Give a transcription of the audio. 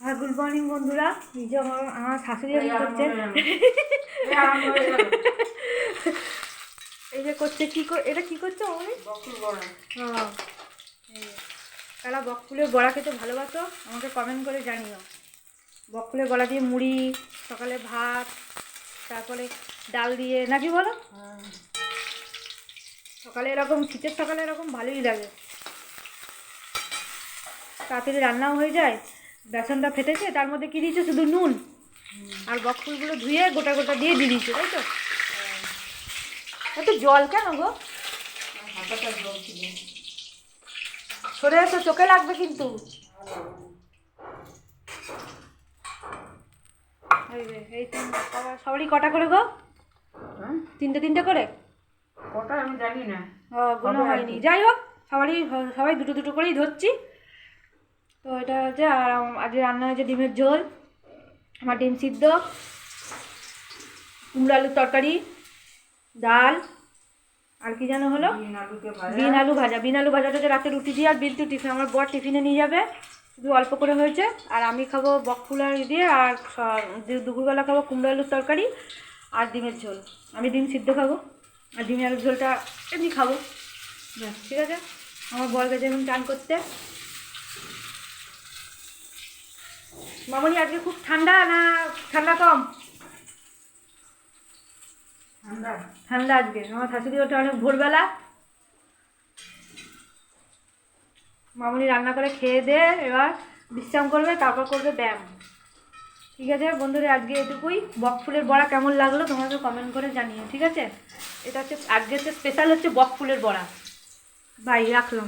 হ্যাঁ, good morning বন্ধুরা। নিজে আমার শাশুড়ি করছে, এই যে করছে কি এটা কি করছে অমনি? হ্যাঁ, তারা বকফুলের বড়া খেতে ভালোবাসো, আমাকে কমেন্ট করে জানিও। বকফুলের বড়া দিয়ে মুড়ি, সকালে ভাত, তারপরে ডাল দিয়ে, নাকি বলো? সকালে এরকম, শীতের সকালে এরকম ভালোই লাগে, তাড়াতাড়ি রান্নাও হয়ে যায়। বেসনটা ফেটেছে, তার মধ্যে কী দিয়েছে? শুধু নুন আর বকফুলগুলো ধুয়ে গোটা গোটা দিয়ে দিয়েছে, তাই তো? একটু জল কেন গো? সরে এসো, চোখে লাগবে কিন্তু। এই সবারই কটা করে গো? তিনটে তিনটে করে? কটা আমি জানি না, গোনা হয়নি। যাই হোক, সবাই দুটো দুটো করেই ধরছি। তো এটা হচ্ছে, আর আজকে রান্না হয়েছে ডিমের ঝোল, আমার ডিম সিদ্ধ, কুমড়ো আলুর তরকারি, ডাল, আর কি যেন হলো, বিন আলু ভাজা। বিন আলু ভাজাটা হচ্ছে রাতে রুটি দিয়ে, আর বিলটু টিফিন, আমার বর টিফিনে নিয়ে যাবে, শুধু অল্প করে হয়েছে। আর আমি খাবো বকফুল আর দিয়ে, আর দুপুরবেলা খাবো কুমড়ো আলুর তরকারি আর ডিমের ঝোল। আমি ডিম সিদ্ধ খাবো, আর ডিমের আলুর ঝোলটা এমনি খাবো। ব্যাস, ঠিক আছে। আমার বর গেছে এখন চান করতে। মামনি, আজকে খুব ঠান্ডা না ঠান্ডা কম? ঠান্ডা। ঠান্ডা আজকে। আমার শাশুড়ি ওঠে অনেক ভোরবেলা, মামনি রান্না করে খেয়ে দে এবার বিশ্রাম করবে, তারপর করবে ব্যায়াম। ঠিক আছে বন্ধুরা, আজকে এটুকুই। বকফুলের বড়া কেমন লাগলো তোমাকে কমেন্ট করে জানিও, ঠিক আছে? এটা হচ্ছে আজকে হচ্ছে স্পেশাল, হচ্ছে বকফুলের বড়া। বাই, রাখলাম।